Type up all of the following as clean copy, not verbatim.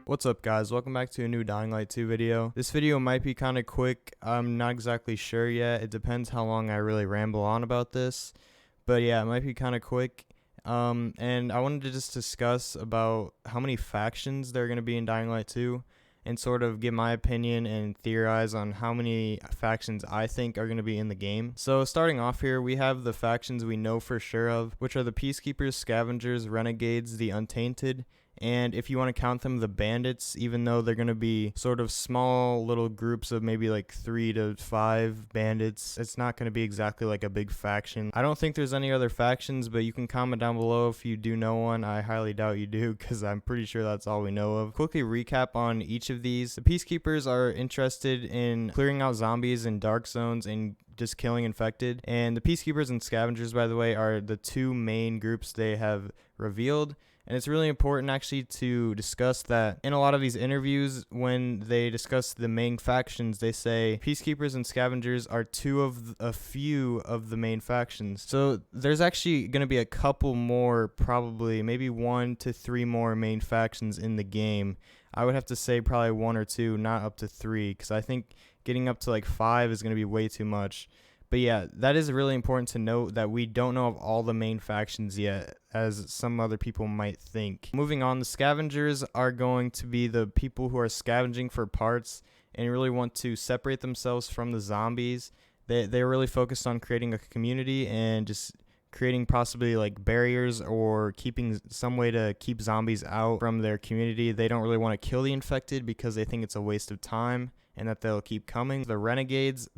What's up, guys? Welcome back to a new Dying Light 2 video. This video might be kind of quick. I'm not exactly sure yet. It depends how long I really ramble on about this. But yeah, it might be kind of quick. And I wanted to just discuss about how many factions there are going to be in Dying Light 2 and sort of give my opinion and theorize on how many factions I think are going to be in the game. So starting off here, we have the factions we know for sure of, which are the Peacekeepers, Scavengers, Renegades, the Untainted, and if you want to count them, the Bandits, even though they're going to be sort of small little groups of maybe like 3 to 5 bandits. It's not going to be exactly like a big faction. I don't think there's any other factions, but you can comment down below if you do know one. I highly doubt you do, because I'm pretty sure that's all we know of. Quickly recap on each of these. The Peacekeepers are interested in clearing out zombies in dark zones and just killing infected. And the Peacekeepers and Scavengers, by the way, are the two main groups they have revealed. And it's really important actually to discuss that in a lot of these interviews, when they discuss the main factions, they say Peacekeepers and Scavengers are a few of the main factions. So there's actually going to be a couple more, probably maybe 1 to 3 more main factions in the game. I would have to say probably 1 or 2, not up to 3, because I think getting up to like 5 is going to be way too much. But yeah, that is really important to note, that we don't know of all the main factions yet, as some other people might think. Moving on, the Scavengers are going to be the people who are scavenging for parts and really want to separate themselves from the zombies. They're really focused on creating a community and just creating possibly like barriers or keeping some way to keep zombies out from their community. They don't really want to kill the infected because they think it's a waste of time and that they'll keep coming. The Renegades,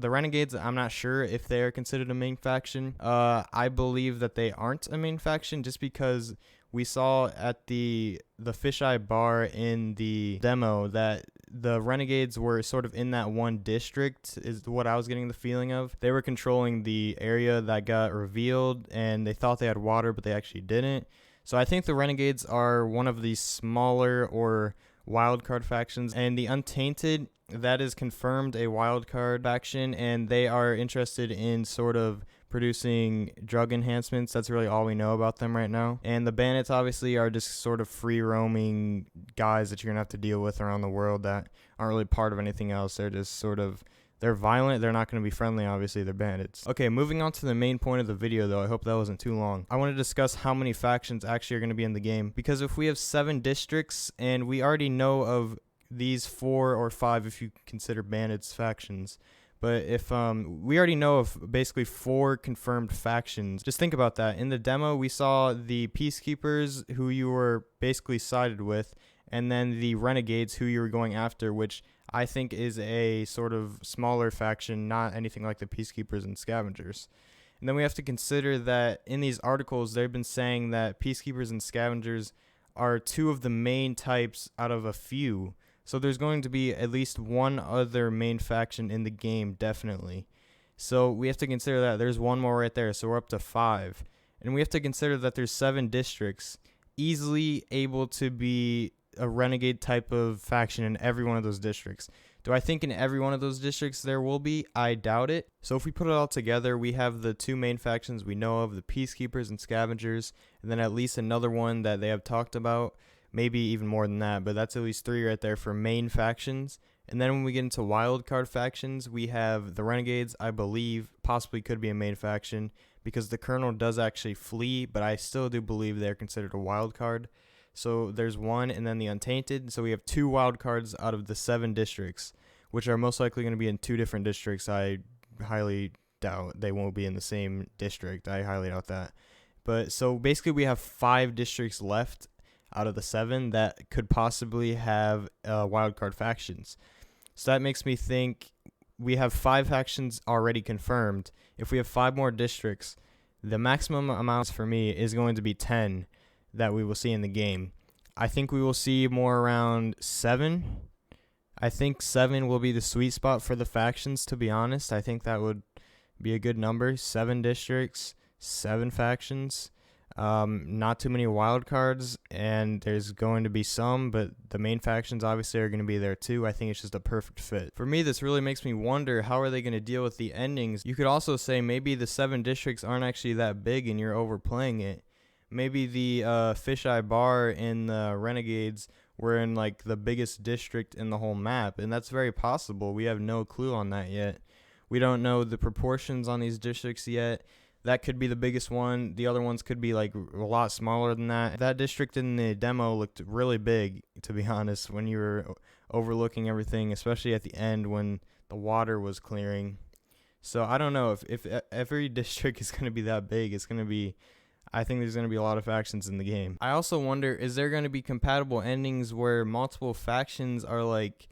I'm not sure if they are considered a main faction. I believe that they aren't a main faction, just because we saw at the Fisheye Bar in the demo that the Renegades were sort of in that one district, is what I was getting the feeling of. They were controlling the area that got revealed, and they thought they had water, but they actually didn't. So I think the Renegades are one of the smaller or wildcard factions, and the Untainted, that is confirmed a wildcard faction, and they are interested in sort of producing drug enhancements. That's really all we know about them right now. And the Bandits obviously are just sort of free roaming guys that you're gonna have to deal with around the world that aren't really part of anything else. They're just sort of, they're violent. They're not going to be friendly, obviously. They're bandits. Okay, moving on to the main point of the video, though. I hope that wasn't too long. I want to discuss how many factions actually are going to be in the game, because if we have 7 districts, and we already know of these 4 or 5 if you consider bandits factions, but if we already know of basically 4 confirmed factions. Just think about that. In the demo, we saw the Peacekeepers, who you were basically sided with, and then the Renegades, who you were going after, which I think is a sort of smaller faction, not anything like the Peacekeepers and Scavengers. And then we have to consider that in these articles, they've been saying that Peacekeepers and Scavengers are 2 of the main types out of a few. So there's going to be at least 1 other main faction in the game, definitely. So we have to consider that. There's 1 more right there, so we're up to 5. And we have to consider that there's 7 districts, easily able to be a renegade type of faction in every one of those districts. Do I think in every one of those districts there will be? I doubt it. So if we put it all together, we have the 2 main factions we know of, the Peacekeepers and Scavengers, and then at least another one that they have talked about. Maybe even more than that, but that's at least 3 right there for main factions. And then when we get into wildcard factions, we have the Renegades, I believe, possibly could be a main faction, because the Colonel does actually flee, but I still do believe they're considered a wildcard. So there's 1, and then the Untainted. So we have 2 wildcards out of the 7 districts, which are most likely going to be in 2 different districts. I highly doubt they won't be in the same district. I highly doubt that. But so basically we have 5 districts left out of the 7 that could possibly have wildcard factions. So that makes me think we have 5 factions already confirmed. If we have 5 more districts, the maximum amounts for me is going to be 10 that we will see in the game. I think we will see more around 7. I think 7 will be the sweet spot for the factions, to be honest. I think that would be a good number. 7 districts, 7 factions. Not too many wild cards, and there's going to be some, but the main factions obviously are going to be there too. I think it's just a perfect fit. For me, this really makes me wonder, how are they going to deal with the endings? You could also say maybe the 7 districts aren't actually that big and you're overplaying it. maybe the fisheye bar in the Renegades were in like the biggest district in the whole map, and that's very possible. We have no clue on that yet. We don't know the proportions on these districts yet. That could be the biggest one. The other ones could be like a lot smaller than that. That district in the demo looked really big, to be honest, when you were overlooking everything, especially at the end when the water was clearing. So I don't know if every district is going to be that big. It's going to be, I think there's going to be a lot of factions in the game. I also wonder, is there going to be compatible endings where multiple factions are like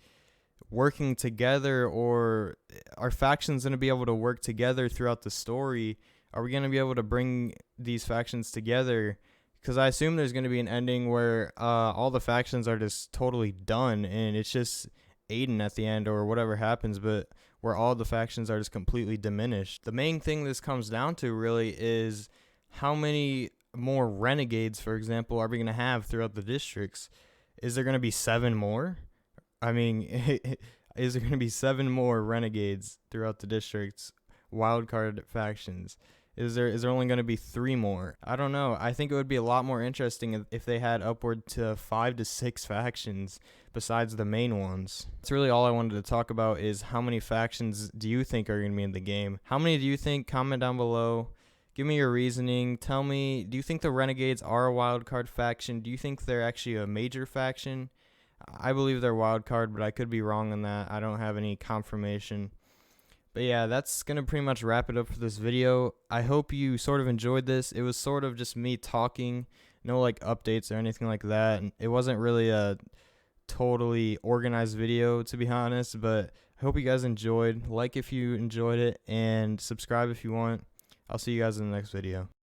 working together, or are factions going to be able to work together throughout the story? Are we going to be able to bring these factions together? Because I assume there's going to be an ending where all the factions are just totally done and it's just Aiden at the end or whatever happens, but where all the factions are just completely diminished. The main thing this comes down to really is how many more renegades, for example, are we going to have throughout the districts? Is there going to be 7 more? I mean, is there going to be 7 more renegades throughout the districts, wildcard factions? Is there only going to be 3 more? I don't know. I think it would be a lot more interesting if they had upward to 5 to 6 factions besides the main ones. That's really all I wanted to talk about, is how many factions do you think are going to be in the game? How many do you think? Comment down below. Give me your reasoning. Tell me, do you think the Renegades are a wildcard faction? Do you think they're actually a major faction? I believe they're wildcard, but I could be wrong on that. I don't have any confirmation. But yeah, that's going to pretty much wrap it up for this video. I hope you sort of enjoyed this. It was sort of just me talking, no like updates or anything like that. And it wasn't really a totally organized video, to be honest, but I hope you guys enjoyed. Like if you enjoyed it, and subscribe if you want. I'll see you guys in the next video.